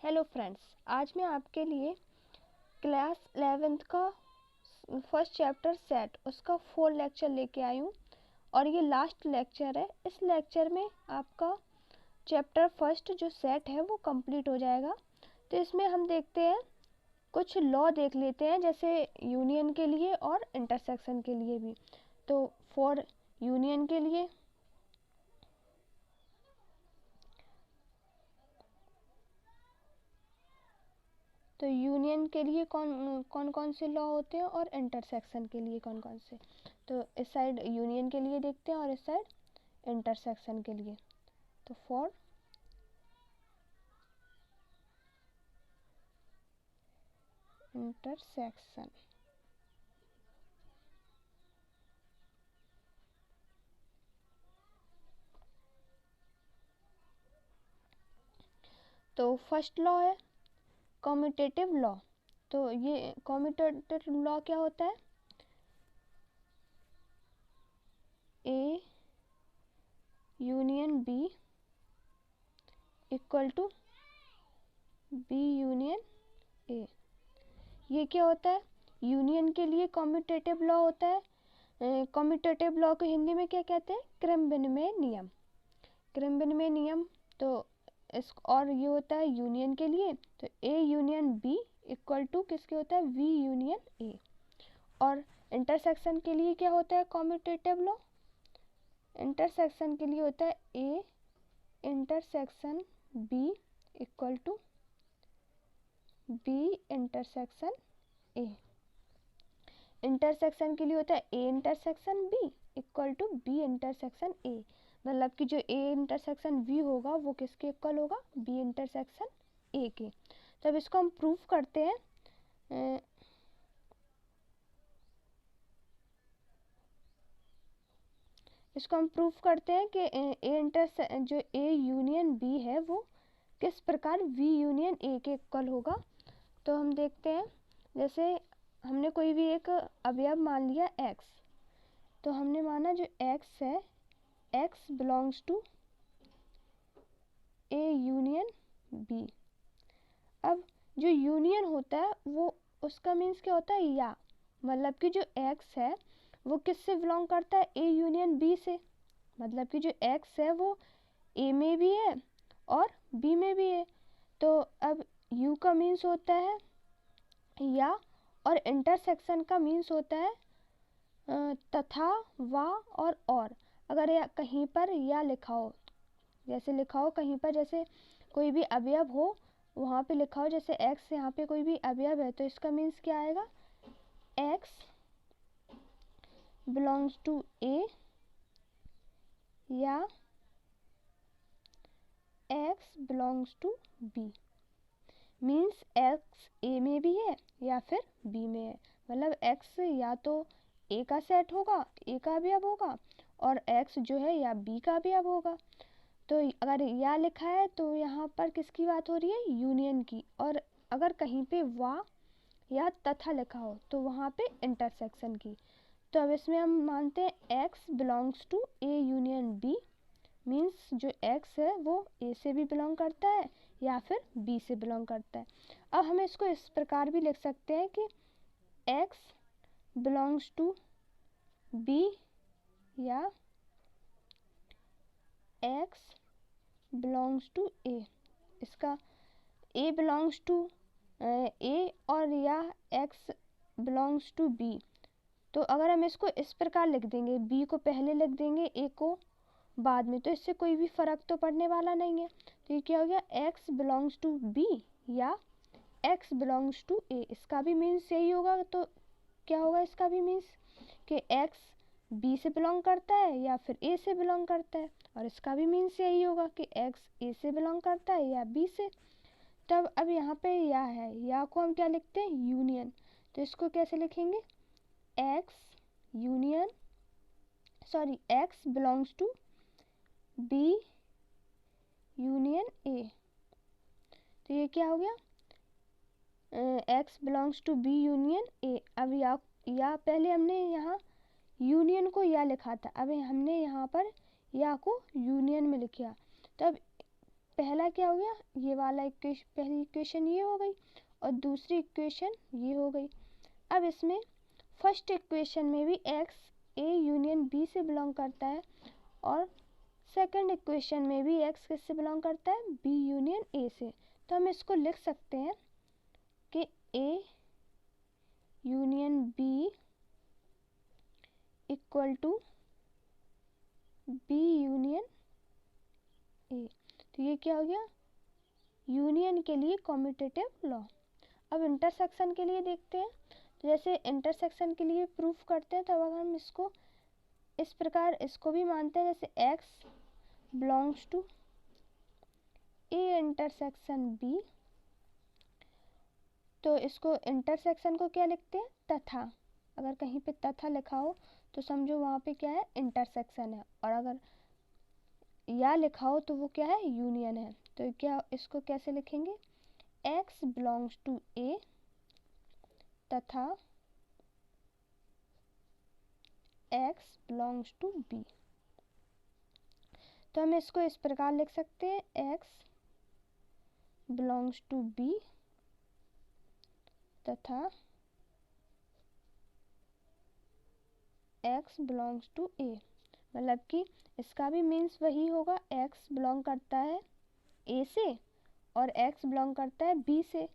Hello friends, आज मैं आपके लिए क्लास 11th का फर्स्ट चैप्टर सेट उसका 4 लेक्चर लेके आई हूँ और ये लास्ट लेक्चर है। इस लेक्चर में आपका चैप्टर फर्स्ट जो सेट है वो कंप्लीट हो जाएगा। तो इसमें हम देखते हैं, कुछ लॉ देख लेते हैं, जैसे यूनियन के लिए और इंटरसेक्शन के लिए भी। तो फॉर यूनियन के लिए कौन कौन से लॉ होते हैं और इंटरसेक्शन के लिए कौन कौन से। तो इस साइड यूनियन के लिए देखते हैं और इस साइड इंटरसेक्शन के लिए। तो फॉर इंटरसेक्शन, तो फर्स्ट लॉ है कम्यूटेटिव लॉ। तो ये कम्यूटेटिव लॉ क्या होता है? A union B equal to B union A. ये क्या होता है? यूनियन के लिए कम्यूटेटिव लॉ होता है। कम्यूटेटिव लॉ को हिंदी में क्या कहते हैं? क्रम विनिमय नियम। क्रम विनिमय नियम। तो इस और ये होता है यूनियन के लिए, तो A union B equal to किसके होता है? वी यूनियन ए। और इंटरसेक्शन के लिए क्या होता है कम्यूटेटिव लॉ? इंटरसेक्शन के लिए होता है A intersection B equal to B intersection A. इंटरसेक्शन के लिए होता है A intersection B equal to B intersection A. मतलब कि जो ए इंटरसेक्शन बी होगा वो किसके इक्वल होगा? बी इंटरसेक्शन ए के। तो अब इसको हम प्रूफ करते हैं। इसको हम प्रूफ करते हैं कि जो ए यूनियन बी है वो किस प्रकार वी यूनियन ए के इक्वल होगा। तो हम देखते हैं, जैसे हमने कोई भी एक अवयव मान लिया x, तो हमने माना जो x है x belongs to A union B. अब जो यूनियन होता है वो उसका मीन्स क्या होता है? या मतलब कि जो x है वो किससे बिलोंग करता है? ए यूनियन बी से। मतलब कि जो x है वो ए में भी है और बी में भी है। तो अब u का मीन्स होता है या, और इंटरसेक्शन का मीन्स होता है तथा, व और। अगर या कहीं पर या लिखा हो, जैसे लिखा हो कहीं पर, जैसे कोई भी अवयव हो वहाँ पे लिखा हो, जैसे x यहाँ पे कोई भी अवयव है, तो इसका मीन्स क्या आएगा? x बिलोंग्स टू ए या x belongs to B. Means x A में भी है या फिर b में है। मतलब x या तो a का सेट होगा, a का अवयव होगा, और x जो है या b का अवयव होगा। तो अगर या लिखा है तो यहाँ पर किसकी बात हो रही है? यूनियन की। और अगर कहीं पे वा या तथा लिखा हो तो वहाँ पे इंटरसेक्शन की। तो अब इसमें हम मानते हैं x belongs to A union b। Means जो x है वो a से भी बिलोंग करता है या फिर b से बिलोंग करता है। अब हम इसको इस प्रकार भी लिख सकते हैं कि x बिलोंग्स टू b या x बिलोंग्स टू a। इसका a बिलोंग्स टू a और या x बिलोंग्स टू b। तो अगर हम इसको इस प्रकार लिख देंगे, b को पहले लिख देंगे, a को बाद में, तो इससे कोई भी फर्क तो पड़ने वाला नहीं है। तो ये क्या हो गया? x बिलोंग्स टू b या x बिलोंग्स टू a। इसका भी मीन्स यही होगा। तो क्या होगा इसका भी मीन्स? कि x b से बिलोंग करता है या फिर a से बिलोंग करता है। और इसका भी मीन्स यही होगा कि x a से बिलोंग करता है या b से। तब अब यहाँ पे या है, या को हम क्या लिखते हैं? यूनियन। तो इसको कैसे लिखेंगे? x union x belongs to b union a। तो ये क्या हो गया? x belongs to b union a। अब या पहले हमने यहाँ यूनियन को या लिखा था, अब हमने यहाँ पर या को यूनियन में लिखा। तो अब पहला क्या हो गया, ये वाला इक्वेशन, पहली इक्वेशन ये हो गई और दूसरी इक्वेशन ये हो गई। अब इसमें फर्स्ट इक्वेशन में भी x a यूनियन b से बिलोंग करता है और सेकंड इक्वेशन में भी x किससे बिलोंग करता है, b यूनियन a से। तो हम इसको लिख सकते हैं कि a union b equal to b union a। तो ये क्या हो गया, यूनियन के लिए कम्यूटेटिव लॉ। अब इंटरसेक्शन के लिए देखते हैं। तो जैसे इंटरसेक्शन के लिए प्रूफ करते हैं, तो अब हम इसको इस प्रकार इसको भी मानते हैं, जैसे x belongs to a intersection b। तो इसको इंटरसेक्शन को क्या लिखते हैं, तथा। अगर कहीं पे तथा लिखा हो तो समझो वहाँ पे क्या है, इंटरसेक्शन है, और अगर या लिखा हो तो वो क्या है, यूनियन है। तो क्या इसको कैसे लिखेंगे, x बिलोंग्स टू a तथा x बिलोंग्स टू b। तो हम इसको इस प्रकार लिख सकते हैं, x बिलोंग्स टू b तथा x बिलोंग्स टू a। मतलब कि इसका भी मीन्स वही होगा, x बिलोंग करता है a से और x बिलोंग करता है b से।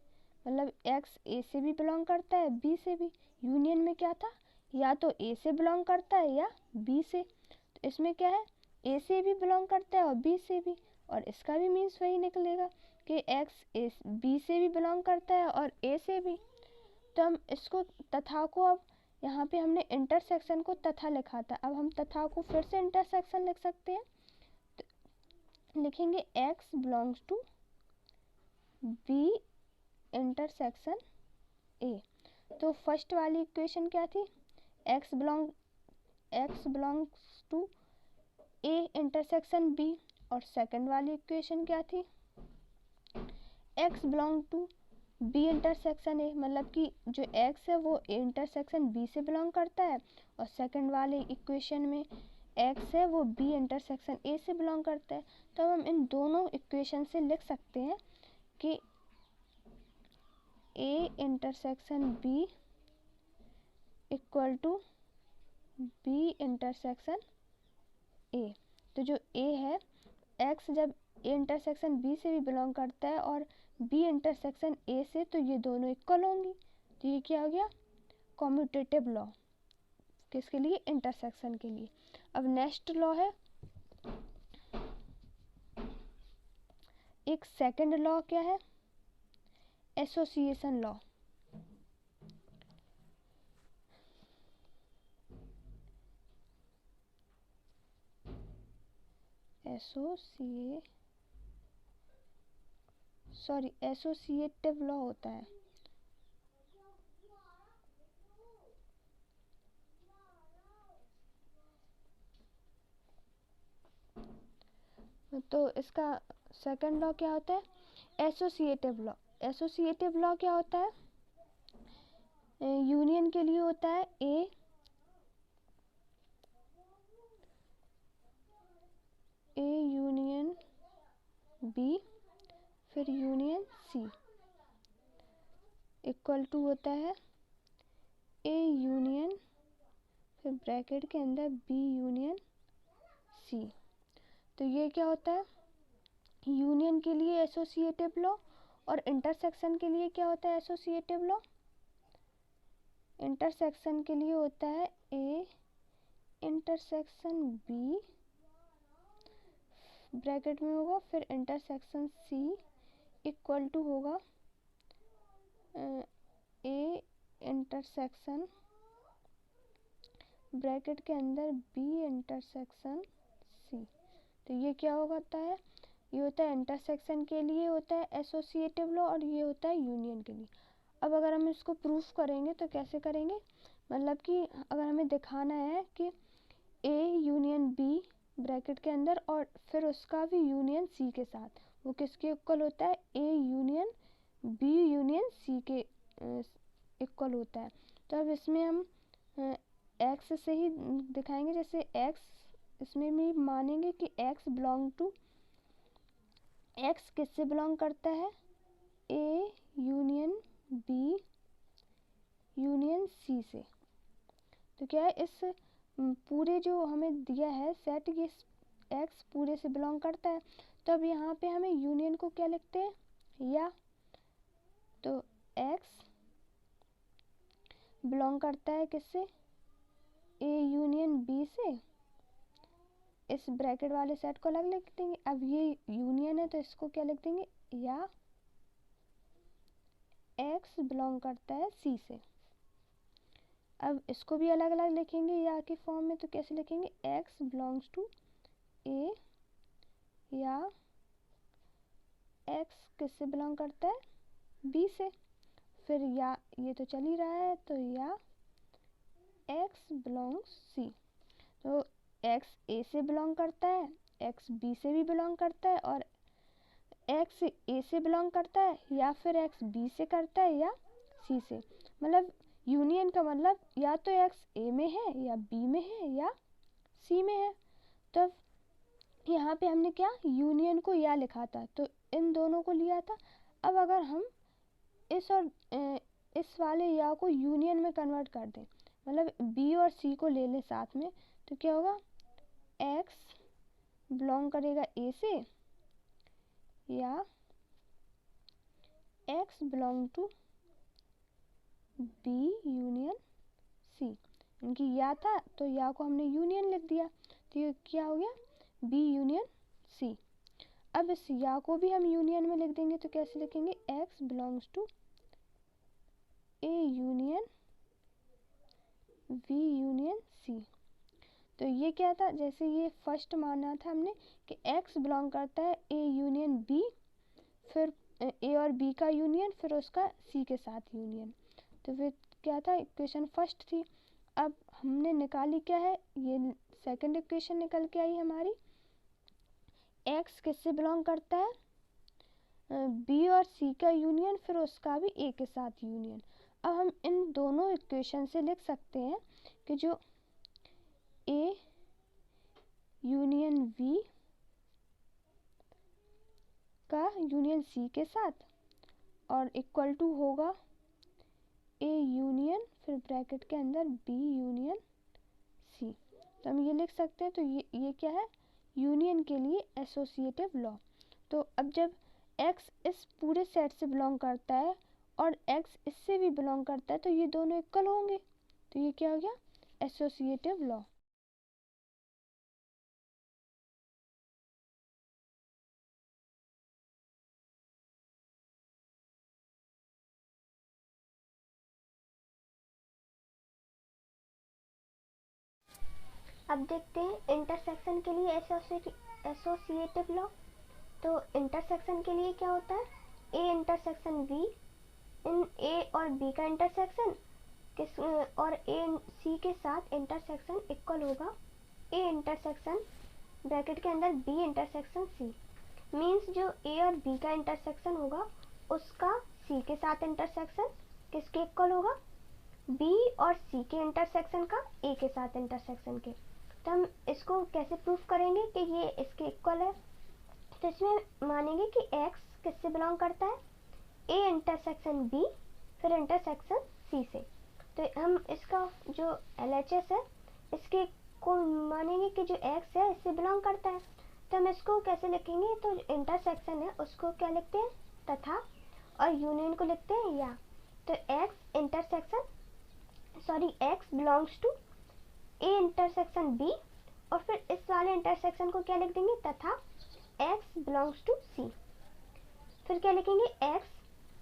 मतलब x a से भी बिलोंग करता है b से भी। यूनियन में क्या था, या तो a से बिलोंग करता है या b से। तो इसमें क्या है, a से भी बिलोंग करता है और b से भी, और इसका भी मीन्स वही निकलेगा कि x b से भी बिलोंग करता है और a से भी। तो हम इसको तथा को, अब यहाँ पे हमने इंटरसेक्शन को तथा लिखा था, अब हम तथा को फिर से इंटरसेक्शन लिख सकते हैं। तो लिखेंगे x belongs to b intersection a। तो फर्स्ट वाली इक्वेशन क्या थी, x belongs to a intersection b, और सेकंड वाली इक्वेशन क्या थी, x belong to b intersection a। मतलब कि जो x है वो a इंटरसेक्शन b से बिलोंग करता है, और सेकंड वाले इक्वेशन में x है वो b इंटरसेक्शन a से बिलोंग करता है। तो हम इन दोनों इक्वेशन से लिख सकते हैं कि a intersection b equal to b intersection a। तो जो a है, x जब a इंटरसेक्शन b से भी बिलोंग करता है और b इंटरसेक्शन a से, तो ये दोनों इक्वल होंगी। तो ये क्या हो गया, कम्यूटेटिव लॉ, किसके लिए, इंटरसेक्शन के लिए। अब नेक्स्ट लॉ है एक सेकंड लॉ, क्या है, एसोसिएशन लॉ। एसोसिएटिव लॉ होता है। तो इसका सेकंड लॉ क्या होता है, एसोसिएटिव लॉ। एसोसिएटिव लॉ क्या होता है, यूनियन के लिए होता है ए यूनियन बी फिर यूनियन सी इक्वल टू होता है ए यूनियन फिर ब्रैकेट के अंदर बी यूनियन सी। तो ये क्या होता है, यूनियन के लिए एसोसिएटिव लॉ, और इंटरसेक्शन के लिए क्या होता है एसोसिएटिव लॉ, इंटरसेक्शन के लिए होता है ए इंटरसेक्शन बी ब्रैकेट में होगा फिर इंटरसेक्शन सी इक्वल टू होगा ए इंटरसेक्शन ब्रैकेट के अंदर बी इंटरसेक्शन सी। तो ये क्या होता है, ये होता है इंटरसेक्शन के लिए होता है एसोसिएटिव लॉ, और ये होता है यूनियन के लिए। अब अगर हम इसको प्रूफ करेंगे तो कैसे करेंगे, मतलब कि अगर हमें दिखाना है कि ए यूनियन बी ब्रैकेट के अंदर और फिर उसका भी यूनियन सी के साथ, वो किसके इक्वल होता है, A union B union C के इक्वल होता है। तो अब इसमें हम एक्स से ही दिखाएंगे, जैसे एक्स इसमें भी मानेंगे कि एक्स बिलोंग टू x किससे बिलोंग करता है, A union B union C से। तो क्या है, इस पूरे जो हमें दिया है सेट, ये x पूरे से बिलोंग करता है। तो अब यहाँ पे हमें यूनियन को क्या लिखते हैं, या, तो x बिलोंग करता है किससे, A यूनियन B से। इस ब्रैकेट वाले सेट को अलग लिख देंगे। अब ये यूनियन है तो इसको क्या लिख देंगे, या x बिलोंग करता है C से। अब इसको भी अलग अलग लिखेंगे या के फॉर्म में, तो कैसे लिखेंगे, x बिलोंग्स टू A, या x किससे बिलोंग करता है, B से। फिर या ये तो चल ही रहा है, तो या x बिलोंग्स C। तो x A से बिलोंग करता है, x B से भी बिलोंग करता है, और x A से बिलोंग करता है, या फिर x B से करता है, या C से। मतलब यूनियन का मतलब या तो x A में है, या B में है, या C में है। तब यहाँ पे हमने क्या, यूनियन को या लिखा था, तो इन दोनों को लिया था। अब अगर हम इस और इस वाले या को यूनियन में कन्वर्ट कर दें, मतलब B और C को ले लें साथ में, तो क्या होगा, x बिलोंग करेगा A से, या x belong to B union C। इनकी या था तो या को हमने यूनियन लिख दिया, तो ये क्या हो गया, B यूनियन C। अब इस या को भी हम यूनियन में लिख देंगे, तो कैसे लिखेंगे, x belongs to A union B union C। तो ये क्या था, जैसे ये फर्स्ट माना था हमने कि x बिलोंग करता है A यूनियन B, फिर A और B का यूनियन, फिर उसका C के साथ यूनियन। तो फिर क्या था, इक्वेशन फर्स्ट थी। अब हमने निकाली क्या है, ये सेकंड इक्वेशन निकल के आई हमारी। x किससे बिलोंग करता है, B और C का यूनियन, फिर उसका भी A के साथ यूनियन। अब हम इन दोनों इक्वेशन से लिख सकते हैं कि जो A यूनियन B का यूनियन C के साथ, और इक्वल टू होगा A यूनियन, फिर ब्रैकेट के अंदर B यूनियन C। तो हम ये लिख सकते हैं। तो ये क्या है, यूनियन के लिए एसोसिएटिव लॉ। तो अब जब x इस पूरे सेट से बिलोंग करता है और x इससे भी बिलोंग करता है, तो ये दोनों इक्वल होंगे। तो ये क्या हो गया, एसोसिएटिव लॉ। अब देखते हैं इंटरसेक्शन के लिए एसोसिएटिव लॉ। तो इंटरसेक्शन के लिए क्या होता है, ए इंटरसेक्शन बी, इन ए और बी का इंटरसेक्शन किस और ए सी के साथ इंटरसेक्शन इक्वल होगा ए इंटरसेक्शन ब्रैकेट के अंदर बी इंटरसेक्शन सी। मीन्स जो ए और बी का इंटरसेक्शन होगा उसका सी के साथ इंटरसेक्शन किसके इक्वल होगा, बी और सी के इंटरसेक्शन का ए के साथ इंटरसेक्शन के। तो हम इसको कैसे प्रूफ करेंगे कि ये इसके इक्वल है। तो इसमें मानेंगे कि x किससे बिलोंग करता है, a इंटरसेक्शन b, फिर इंटरसेक्शन c से। तो हम इसका जो LHS है इसके को मानेंगे कि जो x है इससे बिलोंग करता है। तो हम इसको कैसे लिखेंगे, तो इंटरसेक्शन है उसको क्या लिखते हैं, तथा, और यूनियन को लिखते हैं या। तो x intersection x belongs to A intersection B, और फिर इस वाले इंटरसेक्शन को क्या लिख देंगे, तथा x बिलोंग्स टू C। फिर क्या लिखेंगे, x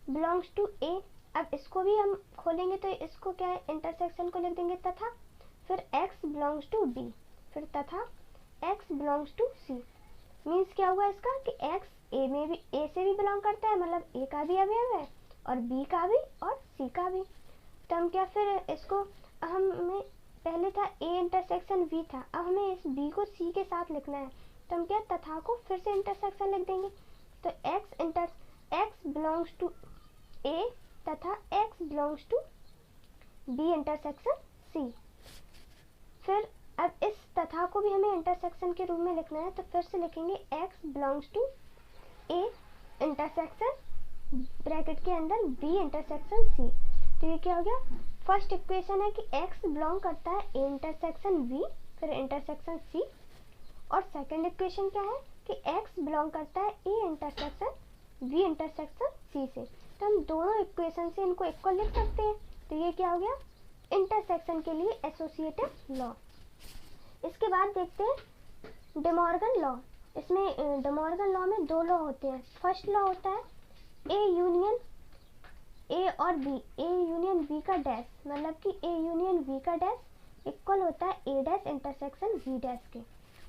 बिलोंग्स टू A। अब इसको भी हम खोलेंगे तो इसको क्या है, इंटरसेक्शन को लिख देंगे तथा, फिर x बिलोंग्स टू B, फिर तथा x belongs to C। Means क्या हुआ इसका कि x A से भी बिलोंग करता है, मतलब A का भी अवयव है और B का भी और C का भी। तो हम क्या, फिर इसको हमें पहले था A इंटरसेक्शन B था, अब हमें इस B को C के साथ लिखना है। तो हम क्या, तथा को फिर से इंटरसेक्शन लिख देंगे। तो x बिलोंग्स टू A तथा x belongs to B intersection C। फिर अब इस तथा को भी हमें इंटरसेक्शन के रूप में लिखना है, तो फिर से लिखेंगे x belongs to A intersection bracket के अंदर बी इंटरसेक्शन सी। तो ये क्या हो गया, फर्स्ट इक्वेशन है कि x बिलोंग करता है ए इंटरसेक्शन बी फिर इंटरसेक्शन सी, और सेकंड इक्वेशन क्या है कि x बिलोंग करता है A intersection B intersection C से। तो हम दोनों इक्वेशन से इनको इक्वल लिख सकते हैं। तो ये क्या हो गया, इंटरसेक्शन के लिए एसोसिएटिव लॉ। इसके बाद देखते हैं डे मॉर्गन लॉ। इसमें डे मॉर्गन लॉ में दो लॉ होते हैं। फर्स्ट लॉ होता है ए यूनियन ए और बी, ए यूनियन बी का डैश, मतलब कि ए यूनियन बी का डैश इक्वल होता है A dash intersection B dash के।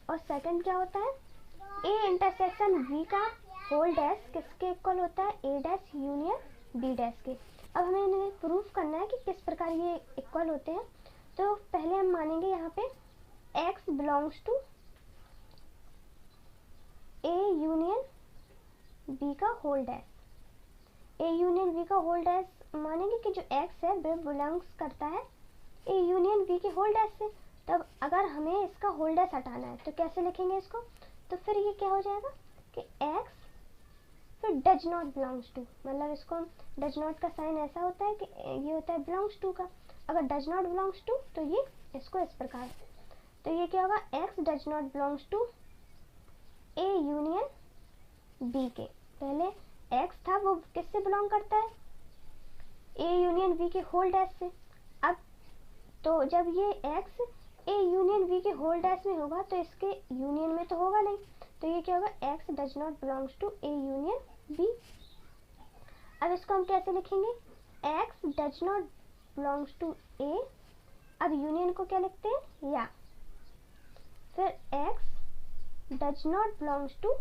और सेकंड क्या होता है, ए इंटरसेक्शन बी का होल डैश किसके इक्वल होता है, A dash union B dash के। अब हमें इन्हें प्रूफ करना है कि किस प्रकार ये इक्वल होते हैं। तो पहले हम मानेंगे यहाँ पे x belongs to A union B का whole dash. A union B का होल डैश मानेंगे कि जो x है वो बिलोंग्स करता है ए यूनियन बी के होल डैश से। तब अगर हमें इसका होल डैश हटाना है तो कैसे लिखेंगे इसको, तो फिर ये क्या हो जाएगा कि x फिर डज नॉट बिलोंग्स टू, मतलब इसको डज नॉट का साइन ऐसा होता है कि ये होता है बिलोंग्स टू का। अगर डज नॉट बिलोंग्स टू तो ये इसको इस प्रकार से, तो ये क्या होगा, x does not belongs to A union B के। पहले x था वो किससे बिलोंग करता है, ए यूनियन बी के होल डैश से। अब तो जब ये x ए यूनियन बी के होल डैश में होगा तो इसके यूनियन में तो होगा नहीं, तो ये क्या होगा, x does not belongs to A union B. अब इसको हम कैसे लिखेंगे, x does not belongs to A, अब यूनियन को क्या लिखते हैं या, फिर x does not belongs to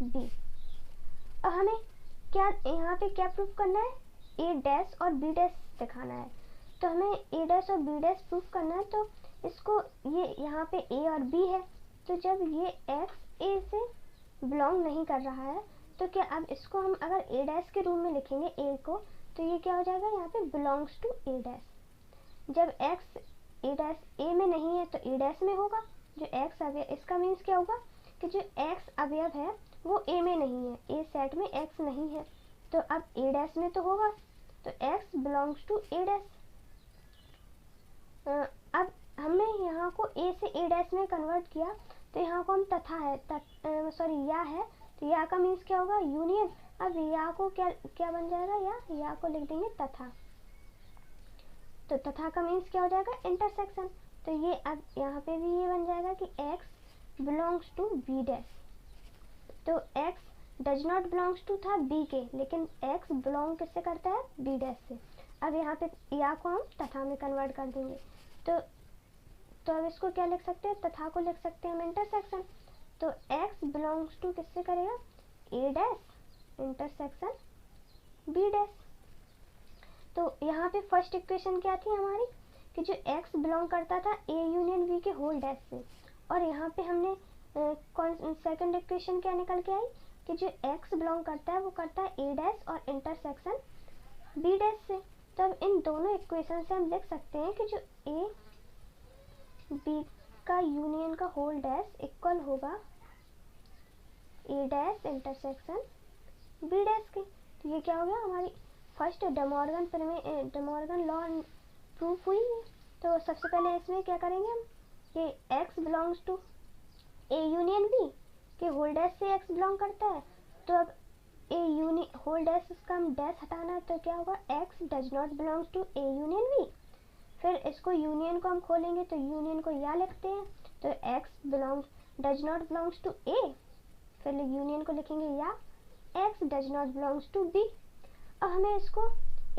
B. अब हमें क्या यहाँ पे क्या प्रूफ करना है, ए डैश और बी डैश दिखाना है। तो हमें ए डैश और बी डैश प्रूफ करना है। तो इसको ये यहाँ पे ए और बी है, तो जब ये x ए से बिलोंग नहीं कर रहा है तो क्या, अब इसको हम अगर ए डैश के रूप में लिखेंगे ए को, तो ये क्या हो जाएगा, यहाँ पे बिलोंग्स टू ए डैश। जब x ए डैश ए में नहीं है तो ए डैश में होगा, जो x अवयव, इसका मीन्स क्या होगा कि जो x अवयव है वो ए में नहीं है, ए सेट में x नहीं है, तो अब ए डैश में तो होगा, तो x belongs to A dash. अब हमने यहाँ को a से a डैश में कन्वर्ट किया, तो यहाँ को हम तथा है, या है, तो या का मीन्स क्या होगा, यूनियन। अब या को क्या बन जाएगा, या को लिख देंगे तथा, तो तथा का मीन्स क्या हो जाएगा, इंटरसेक्शन। तो ये अब यहाँ पे भी ये बन जाएगा कि x belongs to B dash. तो x does not belongs to था b के, लेकिन x बिलोंग किससे करता है, b डैश से। अब यहाँ पे या को हम तथा में कन्वर्ट कर देंगे, तो अब इसको क्या लिख सकते हैं, तथा को लिख सकते हैं हम इंटरसेक्शन। तो x बिलोंग्स टू किससे करेगा, a dash intersection b dash. तो यहाँ पे फर्स्ट इक्वेशन क्या थी हमारी, कि जो x बिलोंग करता था a यूनियन b के होल डैश से, और यहाँ पे हमने सेकंड इक्वेशन क्या निकल के आई कि जो x बिलोंग करता है वो करता है a डैश और इंटरसेक्शन b डैश से। तो अब इन दोनों इक्वेशन से हम लिख सकते हैं कि जो a b का यूनियन का होल डैश इक्वल होगा a dash intersection b dash के। तो ये क्या हो गया, हमारी first day Morgan law proof हुई है। तो सबसे पहले इसमें क्या करेंगे हम कि x belongs to A union B के होल डैश से x बिलोंग करता है, तो अब ए यूनियन होल डैश उसका हम डैश हटाना है, तो क्या होगा, x does not belongs to A union B. फिर इसको यूनियन को हम खोलेंगे तो यूनियन को या लिखते हैं, तो x does not belongs to A, फिर यूनियन को लिखेंगे या, x does not belongs to B. अब हमें इसको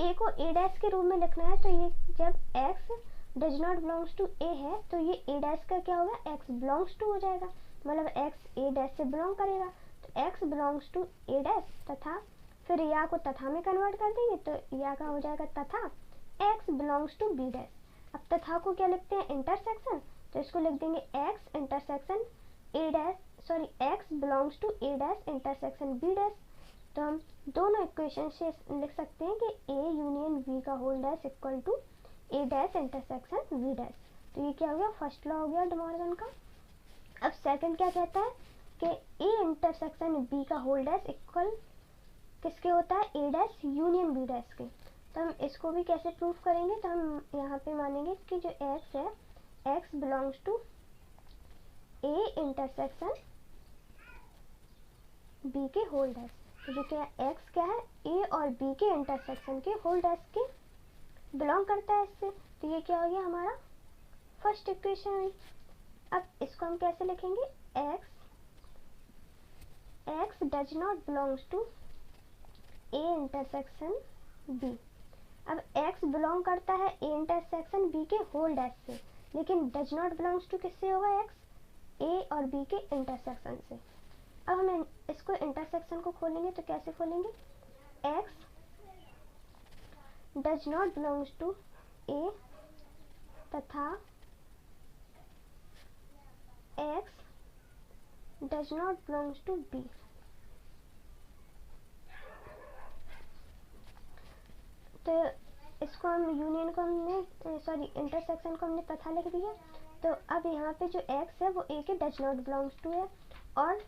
a को a डैश के रूप में लिखना है, तो ये जब x does not belongs to A है तो ये a डैश का क्या होगा, x बिलोंग्स टू हो जाएगा, मतलब x a डैश से बिलोंग करेगा, तो x belongs to a dash. तथा फिर या को तथा में कन्वर्ट कर देंगे, तो या का हो जाएगा तथा x belongs to b dash. अब तथा को क्या लिखते हैं, इंटरसेक्शन, तो इसको लिख देंगे x intersection a dash, x belongs to a dash intersection b dash. तो हम दोनों इक्वेशन से लिख सकते हैं कि a यूनियन b का whole dash equal to a dash intersection b dash. तो ये क्या हो गया, फर्स्ट लॉ हो गया डे मॉर्गन का। अब सेकंड क्या कहता है कि ए इंटरसेक्शन बी का होल डैश इक्वल किसके होता है, A dash union B dash के। तो हम इसको भी कैसे प्रूव करेंगे, तो हम यहाँ पे मानेंगे कि जो एक्स है, X belongs to A intersection B के होल डैश। तो जो क्या एक्स क्या है, ए और बी के इंटरसेक्शन के होल डैश के बिलोंग करता है इससे। तो ये क्या हो गया हमारा फर्स्ट इक्वेशन हुई। अब इसको हम कैसे लिखेंगे, X does not belongs to A intersection B. अब x बिलोंग करता है ए इंटरसेक्शन बी के होल डैश से, लेकिन डज नॉट बिलोंग्स टू किससे होगा, x ए और बी के इंटरसेक्शन से। अब हम इसको इंटरसेक्शन को खोलेंगे तो कैसे खोलेंगे, x does not belongs to A तथा x does not belongs to B. तो इसको हम यूनियन को हमने सॉरी इंटरसेक्शन को हमने तथा लिख दिया। तो अब यहाँ पे जो x है वो a के डज नॉट बिलोंग्स टू है और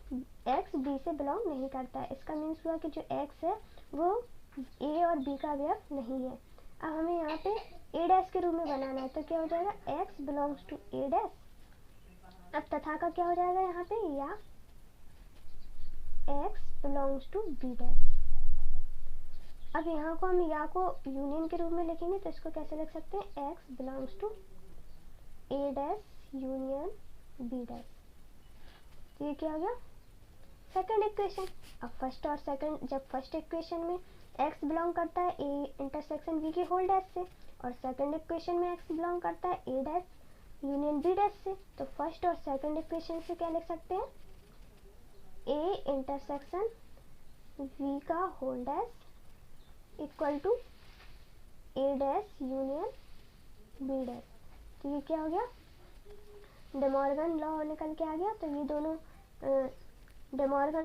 x b से बिलोंग नहीं करता है। इसका मीन्स हुआ कि जो x है वो a और b का अवयव नहीं है। अब हमें यहाँ पे a डैश के रूप में बनाना है, तो क्या हो जाएगा, x belongs to a dash. अब तथा का क्या हो जाएगा यहाँ पे, या x belongs to b dash. अब यहाँ को हम या को यूनियन के रूप में लिखेंगे, तो इसको कैसे लिख सकते हैं, x belongs to a dash union b dash. तो ये क्या हो गया सेकंड इक्वेशन। अब फर्स्ट और सेकंड, जब फर्स्ट इक्वेशन में x बिलोंग करता है a इंटरसेक्शन b के होल डैश से और सेकंड इक्वेशन में x बिलोंग करता है a dash union b dash से, तो फर्स्ट और सेकंड इक्वेशन से क्या लिख सकते हैं, a इंटरसेक्शन b का whole dash equal to A dash union B dash. तो ये क्या हो गया, डे मॉर्गन लॉ निकल के आ गया। तो ये दोनों डे मॉर्गन